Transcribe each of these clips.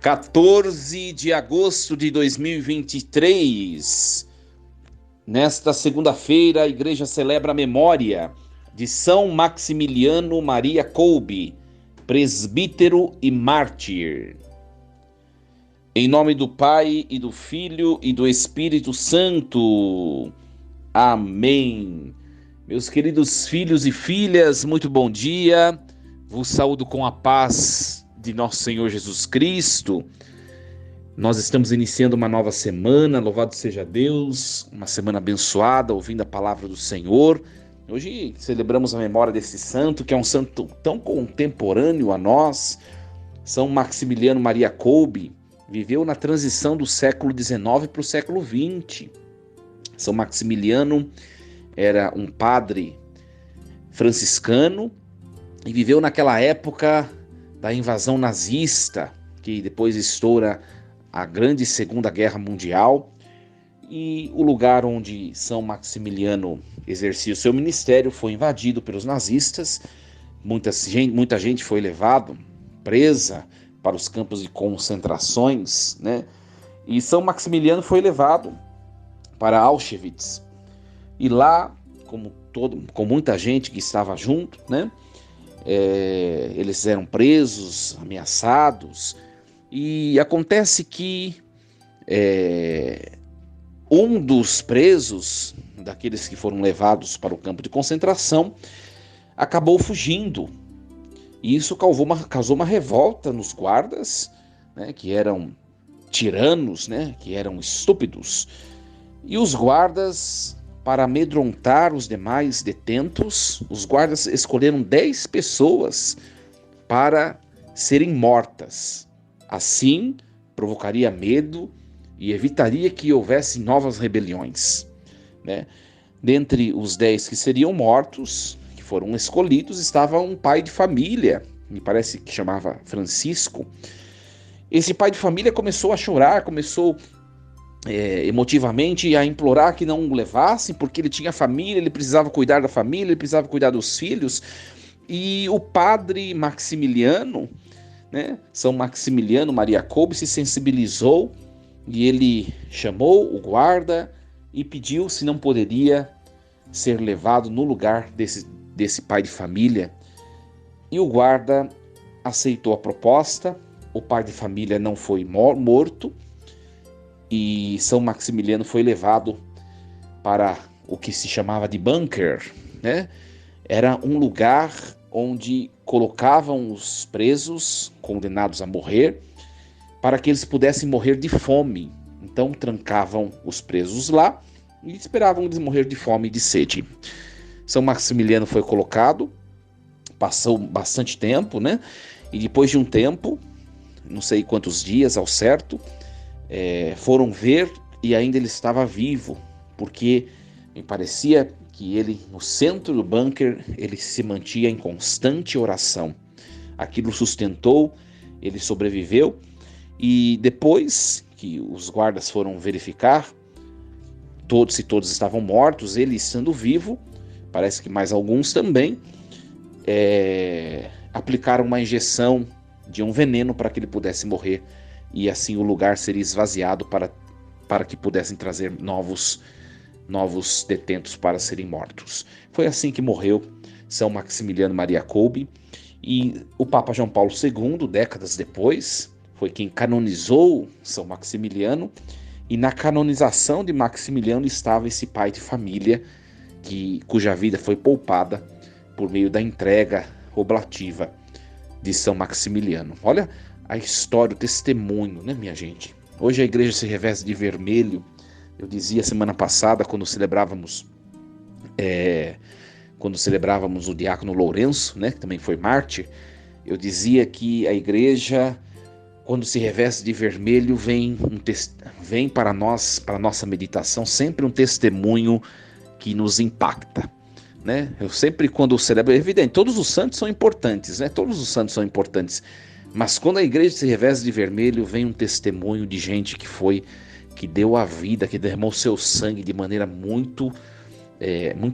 14 de agosto de 2023. Nesta segunda-feira, a igreja celebra a memória de São Maximiliano Maria Kolbe, presbítero e mártir. Em nome do Pai, e do Filho, e do Espírito Santo. Amém. Meus queridos filhos e filhas, muito bom dia. Vos saúdo com a paz de nosso Senhor Jesus Cristo. Nós estamos iniciando uma nova semana, louvado seja Deus, uma semana abençoada, ouvindo a palavra do Senhor. Hoje celebramos a memória desse santo, que é um santo tão contemporâneo a nós. São Maximiliano Maria Kolbe viveu na transição do século XIX para o século XX. São Maximiliano era um padre franciscano e viveu naquela época da invasão nazista, que depois estoura a grande Segunda Guerra Mundial, e o lugar onde São Maximiliano exercia o seu ministério foi invadido pelos nazistas. Muita gente foi levada presa para os campos de concentrações, né? E São Maximiliano foi levado para Auschwitz. E lá, com muita gente que estava junto, né? Eles eram presos, ameaçados, e acontece que um dos presos, daqueles que foram levados para o campo de concentração, acabou fugindo. E isso causou uma revolta nos guardas, né, que eram tiranos, né, que eram estúpidos. E os guardas, para amedrontar os demais detentos, os guardas escolheram 10 pessoas para serem mortas. Assim, provocaria medo e evitaria que houvesse novas rebeliões, né? Dentre os 10 que seriam mortos, que foram escolhidos, estava um pai de família, me parece que chamava Francisco. Esse pai de família começou a chorar, começou emotivamente a implorar que não o levassem, porque ele tinha família, ele precisava cuidar da família, ele precisava cuidar dos filhos. E o padre Maximiliano, né, São Maximiliano Maria Kolbe, se sensibilizou e ele chamou o guarda e pediu se não poderia ser levado no lugar desse pai de família. E o guarda aceitou a proposta. O pai de família não foi morto, e São Maximiliano foi levado para o que se chamava de bunker, né? Era um lugar onde colocavam os presos condenados a morrer, para que eles pudessem morrer de fome. Então trancavam os presos lá e esperavam eles morrer de fome e de sede. São Maximiliano foi colocado, passou bastante tempo, né? E depois de um tempo, não sei quantos dias ao certo, foram ver e ainda ele estava vivo, porque me parecia que ele, no centro do bunker, ele se mantinha em constante oração. Aquilo sustentou, ele sobreviveu, e depois que os guardas foram verificar se todos estavam mortos, ele estando vivo, parece que mais alguns também, aplicaram uma injeção de um veneno para que ele pudesse morrer, e assim o lugar seria esvaziado para que pudessem trazer novos detentos para serem mortos. Foi assim que morreu São Maximiliano Maria Kolbe, e o Papa João Paulo II, décadas depois, foi quem canonizou São Maximiliano, e na canonização de Maximiliano estava esse pai de família cuja vida foi poupada por meio da entrega oblativa de São Maximiliano. Olha a história, o testemunho, né, minha gente? Hoje a igreja se reveste de vermelho. Eu dizia semana passada, quando celebrávamos o diácono Lourenço, né, que também foi mártir, eu dizia que a igreja, quando se reveste de vermelho, vem para nós, para a nossa meditação, sempre um testemunho que nos impacta, né? Eu sempre, quando celebro, é evidente, todos os santos são importantes, né? Todos os santos são importantes, mas quando a igreja se reveste de vermelho, vem um testemunho de gente que deu a vida, que derramou seu sangue de maneira muito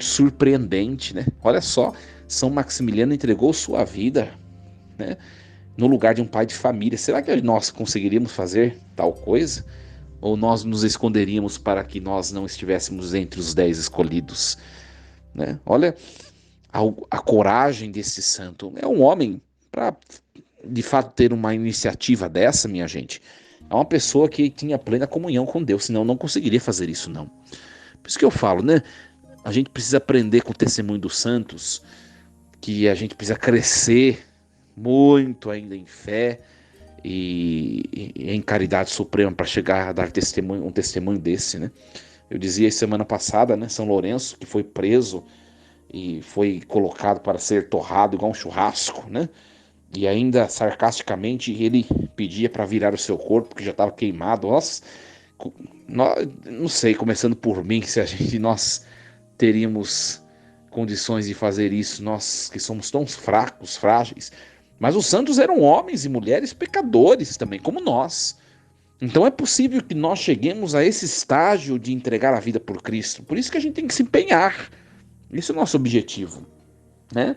surpreendente, né? Olha só, São Maximiliano entregou sua vida, né? no lugar de um pai de família. Será que nós conseguiríamos fazer tal coisa? Ou nós nos esconderíamos para que nós não estivéssemos entre os 10 escolhidos, né? Olha a coragem desse santo. É um homem para, de fato, ter uma iniciativa dessa, minha gente. É uma pessoa que tinha plena comunhão com Deus, senão não conseguiria fazer isso, não. Por isso que eu falo, né? A gente precisa aprender com o testemunho dos santos, que a gente precisa crescer muito ainda em fé e em caridade suprema para chegar a dar testemunho, um testemunho desse, né? Eu dizia semana passada, né? São Lourenço, que foi preso e foi colocado para ser torrado igual um churrasco, né? E ainda sarcasticamente ele pedia para virar o seu corpo, que já estava queimado. Não sei, começando por mim, se nós teríamos condições de fazer isso, nós que somos tão fracos, frágeis. Mas os santos eram homens e mulheres pecadores também, como nós. Então é possível que nós cheguemos a esse estágio de entregar a vida por Cristo. Por isso que a gente tem que se empenhar. Esse é o nosso objetivo, né?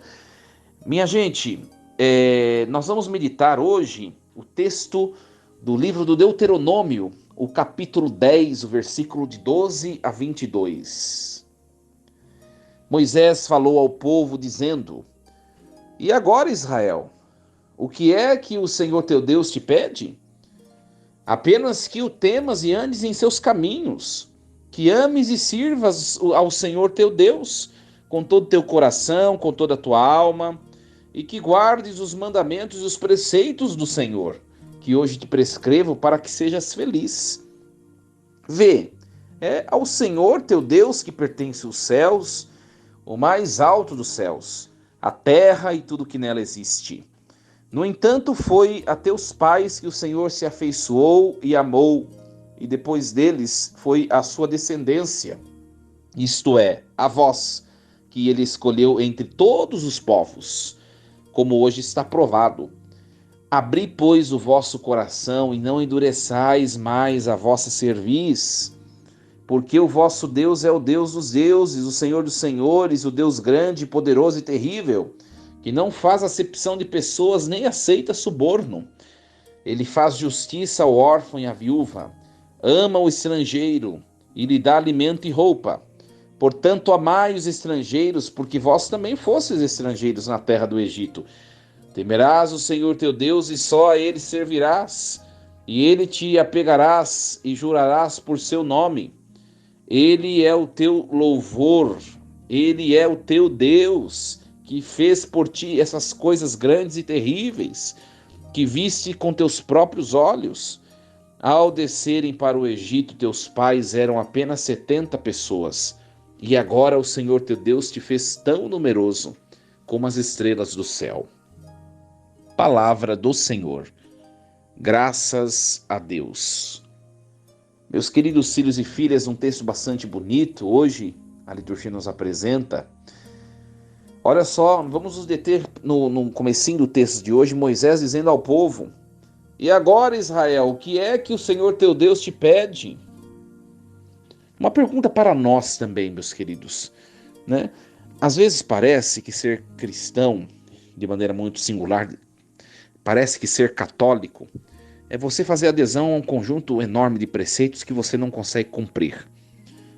Minha gente, nós vamos meditar hoje o texto do livro do Deuteronômio, o capítulo 10, o versículo de 12 a 22. Moisés falou ao povo dizendo: E agora, Israel, o que é que o Senhor teu Deus te pede? Apenas que o temas e andes em seus caminhos, que ames e sirvas ao Senhor teu Deus, com todo o teu coração, com toda a tua alma, e que guardes os mandamentos e os preceitos do Senhor, que hoje te prescrevo para que sejas feliz. Vê, é ao Senhor teu Deus que pertence os céus, o mais alto dos céus, a terra e tudo que nela existe. No entanto, foi a teus pais que o Senhor se afeiçoou e amou, e depois deles foi a sua descendência, isto é, a vós, que ele escolheu entre todos os povos, como hoje está provado. Abri, pois, o vosso coração e não endureçais mais a vossa cerviz, porque o vosso Deus é o Deus dos deuses, o Senhor dos senhores, o Deus grande, poderoso e terrível, que não faz acepção de pessoas nem aceita suborno. Ele faz justiça ao órfão e à viúva, ama o estrangeiro e lhe dá alimento e roupa. Portanto, amai os estrangeiros, porque vós também fostes estrangeiros na terra do Egito. Temerás o Senhor teu Deus e só a ele servirás, e ele te apegarás e jurarás por seu nome. Ele é o teu louvor, ele é o teu Deus, que fez por ti essas coisas grandes e terríveis, que viste com teus próprios olhos. Ao descerem para o Egito, teus pais eram apenas 70 pessoas, e agora o Senhor teu Deus te fez tão numeroso como as estrelas do céu. Palavra do Senhor. Graças a Deus. Meus queridos filhos e filhas, um texto bastante bonito hoje a liturgia nos apresenta. Olha só, vamos nos deter no comecinho do texto de hoje, Moisés dizendo ao povo: E agora, Israel, o que é que o Senhor teu Deus te pede? Uma pergunta para nós também, meus queridos, né? Às vezes parece que ser cristão, de maneira muito singular, parece que ser católico é você fazer adesão a um conjunto enorme de preceitos que você não consegue cumprir.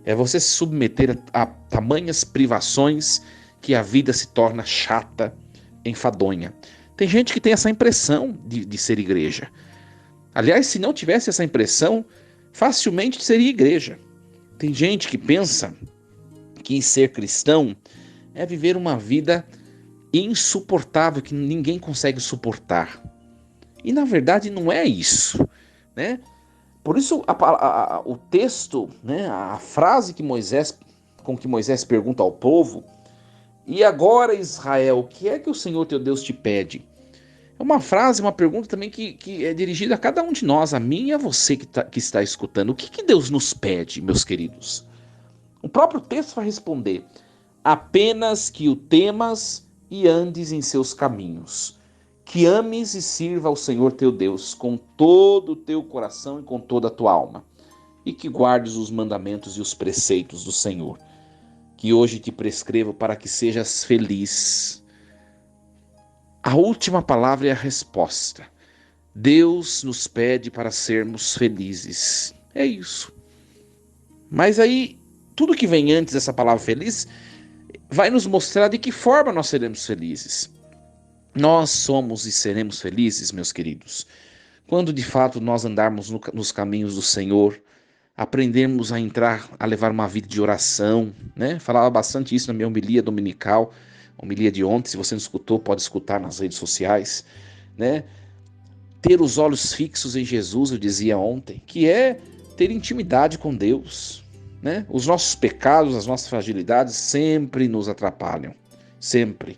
É você se submeter a tamanhas privações que a vida se torna chata, enfadonha. Tem gente que tem essa impressão de ser igreja. Aliás, se não tivesse essa impressão, facilmente seria igreja. Tem gente que pensa que ser cristão é viver uma vida insuportável, que ninguém consegue suportar. E na verdade não é isso, né? Por isso o texto, né, a frase com que Moisés pergunta ao povo: E agora, Israel, o que é que o Senhor teu Deus te pede? É uma frase, uma pergunta também que é dirigida a cada um de nós, a mim e a você que está escutando. O que Deus nos pede, meus queridos? O próprio texto vai responder: apenas que o temas e andes em seus caminhos, que ames e sirva ao Senhor teu Deus com todo o teu coração e com toda a tua alma, e que guardes os mandamentos e os preceitos do Senhor, que hoje te prescrevo para que sejas feliz. A última palavra é a resposta. Deus nos pede para sermos felizes. É isso. Mas aí, tudo que vem antes dessa palavra feliz vai nos mostrar de que forma nós seremos felizes. Nós somos e seremos felizes, meus queridos, quando de fato nós andarmos nos caminhos do Senhor, aprendemos a entrar, a levar uma vida de oração, né? Falava bastante isso na minha homilia dominical, homilia de ontem. Se você não escutou, pode escutar nas redes sociais, né? Ter os olhos fixos em Jesus, eu dizia ontem, que é ter intimidade com Deus, né? Os nossos pecados, as nossas fragilidades sempre nos atrapalham, sempre.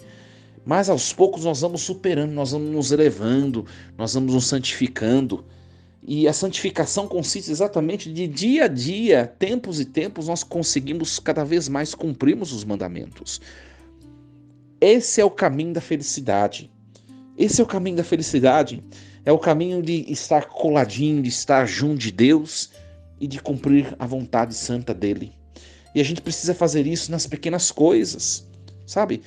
Mas aos poucos nós vamos superando, nós vamos nos elevando, nós vamos nos santificando. E a santificação consiste exatamente de dia a dia, tempos e tempos, nós conseguimos cada vez mais cumprirmos os mandamentos. Esse é o caminho da felicidade. Esse é o caminho da felicidade. É o caminho de estar coladinho, de estar junto de Deus e de cumprir a vontade santa dele. E a gente precisa fazer isso nas pequenas coisas, sabe?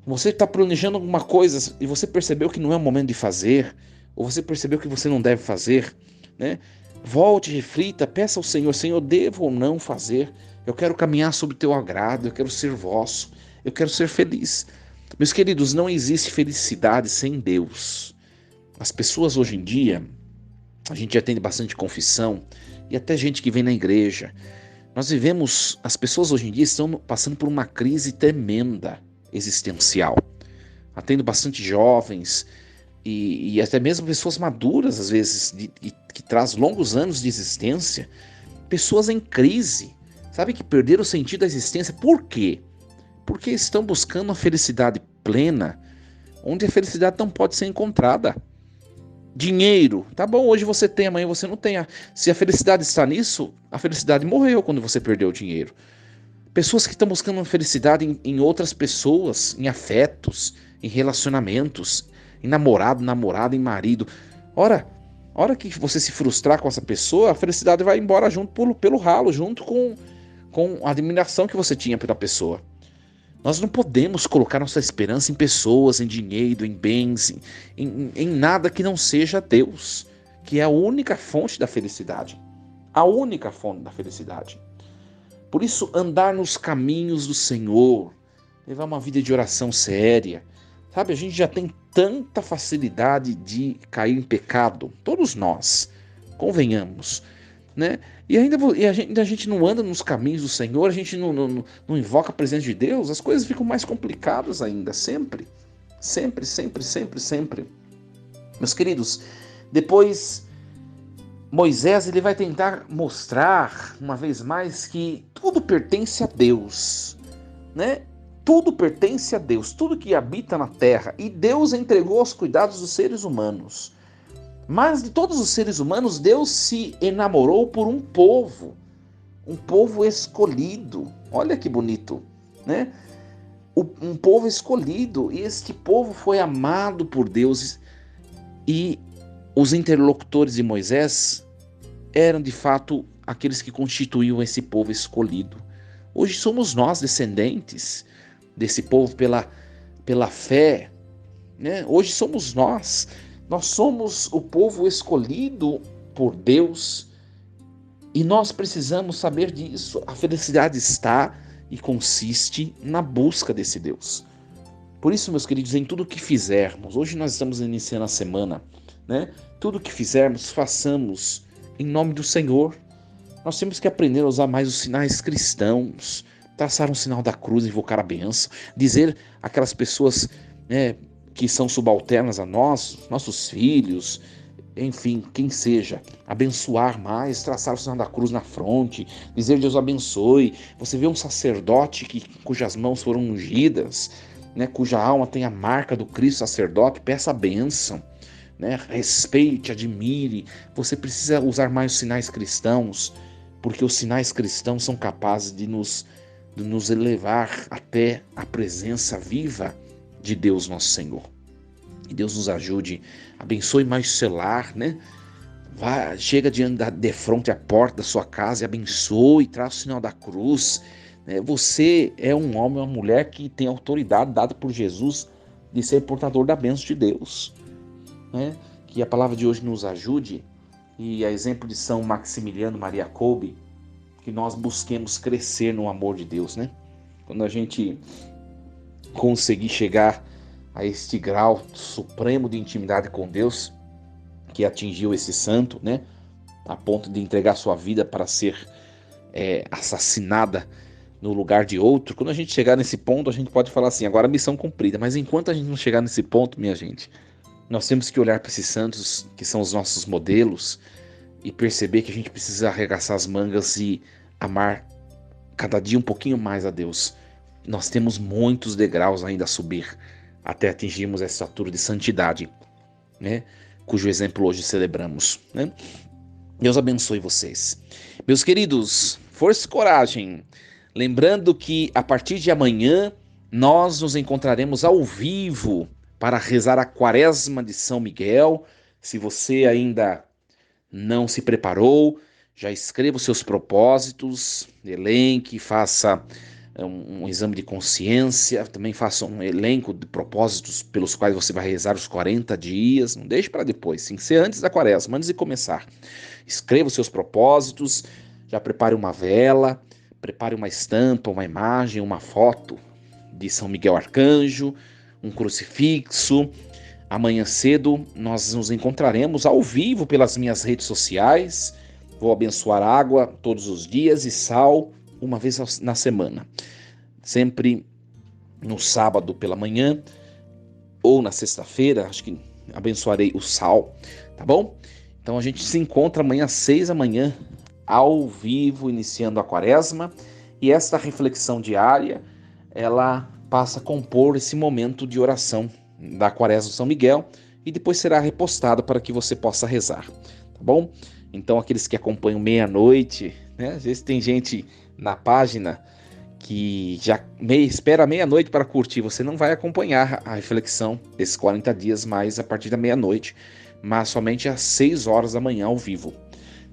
Você está planejando alguma coisa e você percebeu que não é o momento de fazer, ou você percebeu que você não deve fazer, né? Volte, reflita, peça ao Senhor: Senhor, devo ou não fazer? Eu quero caminhar sob o teu agrado, eu quero ser vosso, eu quero ser feliz. Meus queridos, não existe felicidade sem Deus. As pessoas hoje em dia, a gente atende bastante confissão e até gente que vem na igreja. As pessoas hoje em dia estão passando por uma crise tremenda existencial. Atendo bastante jovens e até mesmo pessoas maduras, às vezes, que traz longos anos de existência, pessoas em crise, sabe, que perderam o sentido da existência. Por quê? Porque estão buscando a felicidade plena, onde a felicidade não pode ser encontrada. Dinheiro, tá bom, hoje você tem, amanhã você não tem. Se a felicidade está nisso, a felicidade morreu quando você perdeu o dinheiro. Pessoas que estão buscando uma felicidade em outras pessoas, em afetos, em relacionamentos, em namorado, namorada, em marido. Ora que você se frustrar com essa pessoa, a felicidade vai embora junto pelo ralo, junto com a admiração que você tinha pela pessoa. Nós não podemos colocar nossa esperança em pessoas, em dinheiro, em bens, em nada que não seja Deus, que é a única fonte da felicidade. A única fonte da felicidade. Por isso, andar nos caminhos do Senhor, levar uma vida de oração séria. Sabe, a gente já tem tanta facilidade de cair em pecado, todos nós, convenhamos, né? E a gente não anda nos caminhos do Senhor, a gente não invoca a presença de Deus, as coisas ficam mais complicadas ainda, sempre. Sempre, sempre, sempre, sempre. Meus queridos, depois Moisés ele vai tentar mostrar uma vez mais que tudo pertence a Deus, né? Tudo pertence a Deus, tudo que habita na terra, e Deus entregou aos cuidados dos seres humanos. Mas de todos os seres humanos, Deus se enamorou por um povo escolhido. Olha que bonito, né? Um povo escolhido, e este povo foi amado por Deus, e os interlocutores de Moisés eram de fato aqueles que constituíam esse povo escolhido. Hoje somos nós descendentes desse povo pela fé, né? Hoje somos nós somos o povo escolhido por Deus, e nós precisamos saber disso. A felicidade está e consiste na busca desse Deus. Por isso, meus queridos, em tudo que fizermos, hoje nós estamos iniciando a semana, né? Tudo que fizermos, façamos em nome do Senhor. Nós temos que aprender a usar mais os sinais cristãos, traçar um sinal da cruz, invocar a bênção, dizer aquelas pessoas, né, que são subalternas a nós, nossos filhos, enfim, quem seja, abençoar mais, traçar o sinal da cruz na fronte, dizer Deus abençoe. Você vê um sacerdote cujas mãos foram ungidas, né, cuja alma tem a marca do Cristo sacerdote, peça a bênção, né, respeite, admire. Você precisa usar mais os sinais cristãos, porque os sinais cristãos são capazes de nos elevar até a presença viva de Deus nosso Senhor. Que Deus nos ajude, abençoe mais o seu lar, né? Chega de frente à porta da sua casa e abençoe, traz o sinal da cruz. Você é um homem, uma mulher que tem autoridade dada por Jesus de ser portador da bênção de Deus, né? Que a palavra de hoje nos ajude, e a exemplo de São Maximiliano Maria Kolbe, que nós busquemos crescer no amor de Deus, né? Quando a gente conseguir chegar a este grau supremo de intimidade com Deus, que atingiu esse santo, né? A ponto de entregar sua vida para ser assassinada no lugar de outro. Quando a gente chegar nesse ponto, a gente pode falar assim, agora a missão cumprida. Mas enquanto a gente não chegar nesse ponto, minha gente, nós temos que olhar para esses santos que são os nossos modelos e perceber que a gente precisa arregaçar as mangas e amar cada dia um pouquinho mais a Deus. Nós temos muitos degraus ainda a subir até atingirmos essa altura de santidade, né? Cujo exemplo hoje celebramos, né? Deus abençoe vocês. Meus queridos, força e coragem. Lembrando que a partir de amanhã nós nos encontraremos ao vivo para rezar a Quaresma de São Miguel. Se você ainda não se preparou, já escreva os seus propósitos, elenque, faça um exame de consciência, também faça um elenco de propósitos pelos quais você vai rezar os 40 dias, não deixe para depois, tem que ser antes da Quaresma, antes de começar. Escreva os seus propósitos, já prepare uma vela, prepare uma estampa, uma imagem, uma foto de São Miguel Arcanjo, um crucifixo. Amanhã cedo nós nos encontraremos ao vivo pelas minhas redes sociais. Vou abençoar água todos os dias e sal uma vez na semana. Sempre no sábado pela manhã ou na sexta-feira, acho que abençoarei o sal, tá bom? Então a gente se encontra amanhã às 6 da manhã, ao vivo, iniciando a Quaresma. E esta reflexão diária, ela passa a compor esse momento de oração da Quaresma de São Miguel e depois será repostada para que você possa rezar, tá bom? Então aqueles que acompanham meia-noite, né? Às vezes tem gente na página que já espera meia-noite para curtir, você não vai acompanhar a reflexão desses 40 dias mais a partir da meia-noite, mas somente às 6 horas da manhã ao vivo.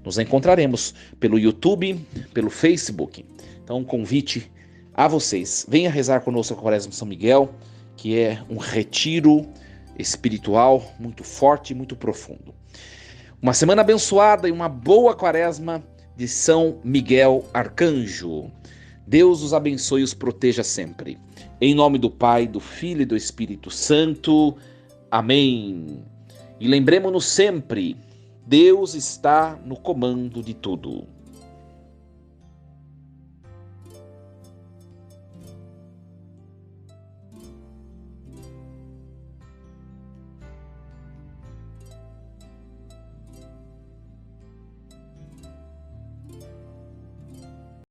Nos encontraremos pelo YouTube, pelo Facebook. Então, um convite a vocês. Venha rezar conosco a Quaresma de São Miguel, que é um retiro espiritual muito forte e muito profundo. Uma semana abençoada e uma boa Quaresma de São Miguel Arcanjo. Deus os abençoe e os proteja sempre. Em nome do Pai, do Filho e do Espírito Santo. Amém. E lembremos-nos sempre, Deus está no comando de tudo.